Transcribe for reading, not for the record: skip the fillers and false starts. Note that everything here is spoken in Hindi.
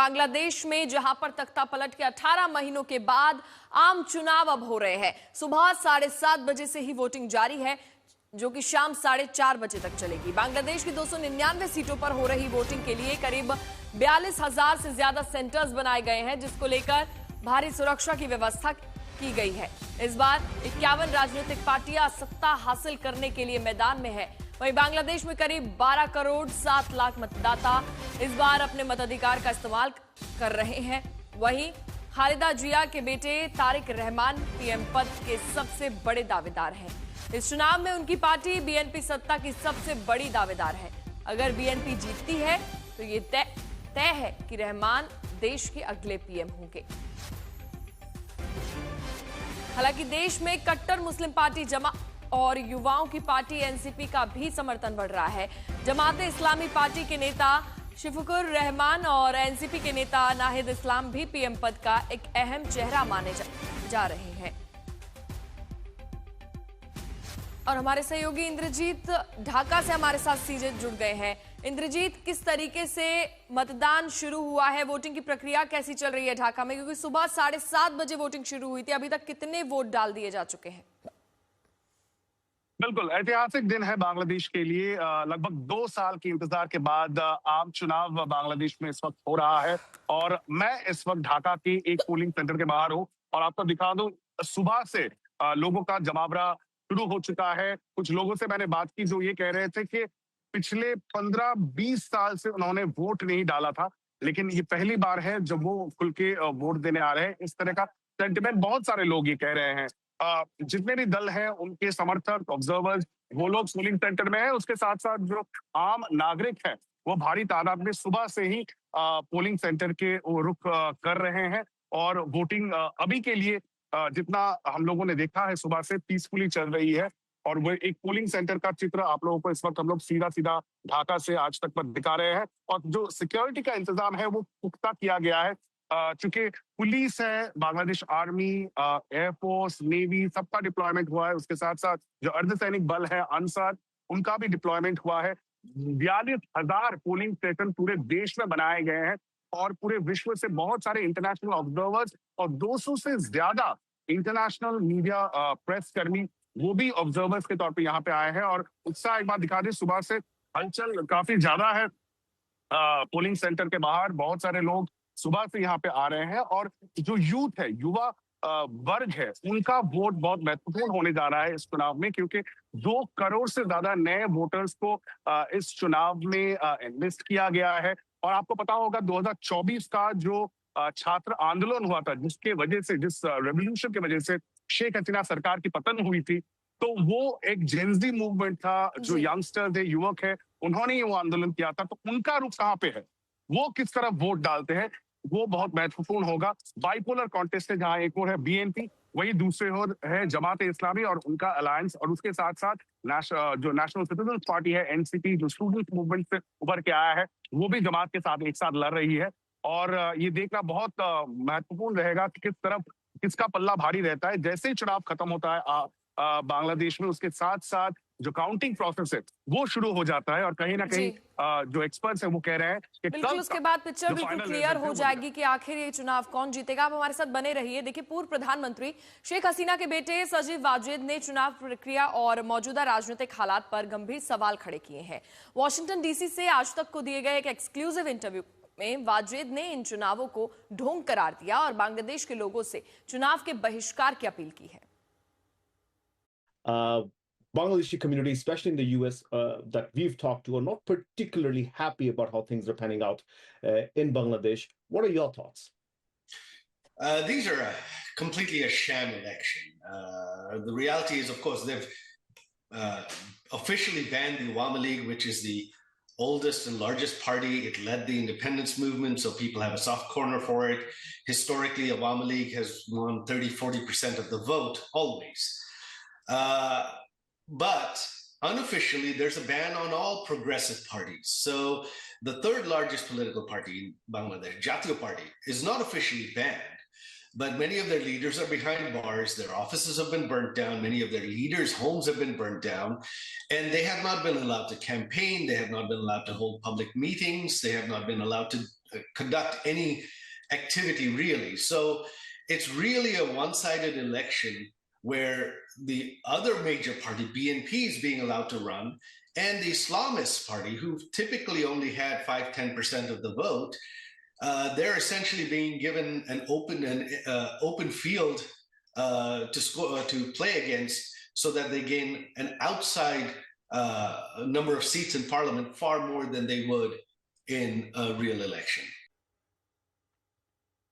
बांग्लादेश में जहां पर तख्ता पलट के 18 महीनों के बाद आम चुनाव अब हो रहे हैं। सुबह 7:30 बजे से ही वोटिंग जारी है, जो कि शाम 4:30 बजे तक चलेगी। बांग्लादेश की 299 सीटों पर हो रही वोटिंग के लिए करीब 42,000 से ज्यादा सेंटर्स बनाए गए हैं, जिसको लेकर भारी सुरक्षा की व्यवस्था की गई है। इस बार 51 राजनीतिक पार्टियां सत्ता हासिल करने के लिए मैदान में है। वहीं बांग्लादेश में करीब 12 करोड़ 7 लाख मतदाता इस बार अपने मताधिकार का इस्तेमाल कर रहे हैं। वहीं खालिदा जिया के बेटे तारिक रहमान पीएम पद के सबसे बड़े दावेदार हैं। इस चुनाव में उनकी पार्टी बीएनपी सत्ता की सबसे बड़ी दावेदार है। अगर बीएनपी जीतती है तो ये तय है कि रहमान देश के अगले पीएम होंगे। हालांकि देश में कट्टर मुस्लिम पार्टी जमा और युवाओं की पार्टी एनसीपी का भी समर्थन बढ़ रहा है। जमाते इस्लामी पार्टी के नेता शफीकुर रहमान और एनसीपी के नेता नाहिद इस्लाम भी पीएम पद का एक अहम चेहरा माने जा रहे हैं। और हमारे सहयोगी इंद्रजीत ढाका से हमारे साथ सीधे जुड़ गए हैं। इंद्रजीत, किस तरीके से मतदान शुरू हुआ है, वोटिंग की प्रक्रिया कैसी चल रही है ढाका में? क्योंकि सुबह 7:30 बजे वोटिंग शुरू हुई थी, अभी तक कितने वोट डाल दिए जा चुके हैं? बिल्कुल ऐतिहासिक दिन है बांग्लादेश के लिए। लगभग 2 साल के इंतजार के बाद आम चुनाव बांग्लादेश में इस वक्त हो रहा है और मैं इस वक्त ढाका के एक पोलिंग सेंटर के बाहर हूँ और आपको दिखा दूं, सुबह से लोगों का जमावड़ा शुरू हो चुका है। कुछ लोगों से मैंने बात की जो ये कह रहे थे कि पिछले 15-20 साल से उन्होंने वोट नहीं डाला था, लेकिन ये पहली बार है जब वो खुल के वोट देने आ रहे हैं। इस तरह का सेंटिमेंट बहुत सारे लोग ये कह रहे हैं। जितने भी दल हैं, उनके समर्थक, ऑब्जर्वर्स, वो लोग पोलिंग सेंटर में है। उसके साथ साथ जो आम नागरिक है वो भारी तादाद में सुबह से ही पोलिंग सेंटर के रुख कर रहे हैं और वोटिंग अभी के लिए जितना हम लोगों ने देखा है सुबह से पीसफुली चल रही है। और वो एक पोलिंग सेंटर का चित्र आप लोगों को इस वक्त हम लोग सीधा ढाका से आज तक पर दिखा रहे हैं। और जो सिक्योरिटी का इंतजाम है वो पुख्ता किया गया है। चूंकि पुलिस है, बांग्लादेश आर्मी, एयरफोर्स, नेवी, सबका डिप्लॉयमेंट हुआ है। उसके साथ साथ जो अर्धसैनिक बल है, अंसार, उनका भी डिप्लॉयमेंट हुआ है। 42,000 पोलिंग स्टेशन पूरे देश में बनाए गए हैं और पूरे विश्व से बहुत सारे इंटरनेशनल ऑब्जर्वर्स और 200 से ज्यादा इंटरनेशनल मीडिया प्रेस कर्मी वो भी ऑब्जर्वर्स के तौर पे यहाँ पे आए हैं। और उत्साह एक बार दिखा दें, सुबह से हलचल काफी ज्यादा है पोलिंग सेंटर के बाहर। बहुत सारे लोग सुबह से यहाँ पे आ रहे हैं और जो यूथ है, युवा वर्ग है, उनका वोट बहुत महत्वपूर्ण होने जा रहा है इस चुनाव में, क्योंकि 2 करोड़ से ज्यादा नए वोटर्स को इस चुनाव में एनलिस्ट किया गया है। और आपको पता होगा 2024 का जो छात्र आंदोलन हुआ था, जिसके वजह से, जिस रेवोल्यूशन की वजह से शेख हसीना सरकार की पतन हुई थी, तो वो एक जेनजी मूवमेंट था। जो यंगस्टर्स है, युवक है, उन्होंने वो आंदोलन किया था। तो उनका रुख कहाँ पे है, वो किस तरफ वोट डालते हैं, वो बहुत महत्वपूर्ण होगा। बाइपोलर कॉन्टेस्ट है, जहां एक और है बीएनपी, वही दूसरे ओर है जमाते इस्लामी और उनका अलायंस। और उसके साथ साथ जो नेशनल सिटीजन पार्टी है, एनसीपी, जो स्टूडेंट मूवमेंट से उभर के आया है, वो भी जमात के साथ एक साथ लड़ रही है। और ये देखना बहुत महत्वपूर्ण रहेगा कि किस तरफ किसका पल्ला भारी रहता है। जैसे ही चुनाव खत्म होता है बांग्लादेश में, उसके साथ साथ जो काउंटिंग प्रोसेस है वो शुरू हो जाता है। और कहीं ना कहीं जो एक्सपर्ट्स हैं वो कह रहे हैं कि बिल्कुल उसके बाद पिक्चर बिल्कुल क्लियर हो जाएगी कि आखिर ये चुनाव कौन जीतेगा। आप हमारे साथ बने रहिए। देखिए, पूर्व प्रधानमंत्री शेख हसीना के बेटे सजीव वाजेद ने चुनाव प्रक्रिया और मौजूदा राजनीतिक हालात पर गंभीर सवाल खड़े किए हैं। वॉशिंगटन डीसी से आज तक को दिए गए एक एक्सक्लूसिव इंटरव्यू में वाजेद ने इन चुनावों को ढोंग करार दिया और बांग्लादेश के लोगों से चुनाव के बहिष्कार की अपील की है। Bangladeshi community, especially in the US, that we've talked to, are not particularly happy about how things are panning out in Bangladesh. What are your thoughts? These are completely a sham election. The reality is, of course, they've officially banned the Awami League, which is the oldest and largest party. It led the independence movement, so people have a soft corner for it. Historically, Awami League has won 30-40% of the vote, always. But unofficially, there's a ban on all progressive parties. So the third largest political party in Bangladesh, Jatiyo Party, is not officially banned, but many of their leaders are behind bars. Their offices have been burnt down. Many of their leaders' homes have been burnt down, and they have not been allowed to campaign. They have not been allowed to hold public meetings. They have not been allowed to conduct any activity really. So it's really a one-sided election where the other major party, BNP, is being allowed to run, and the Islamist party, who typically only had 5-10% of the vote, they're essentially being given an open field to play against, so that they gain an outside number of seats in parliament, far more than they would in a real election.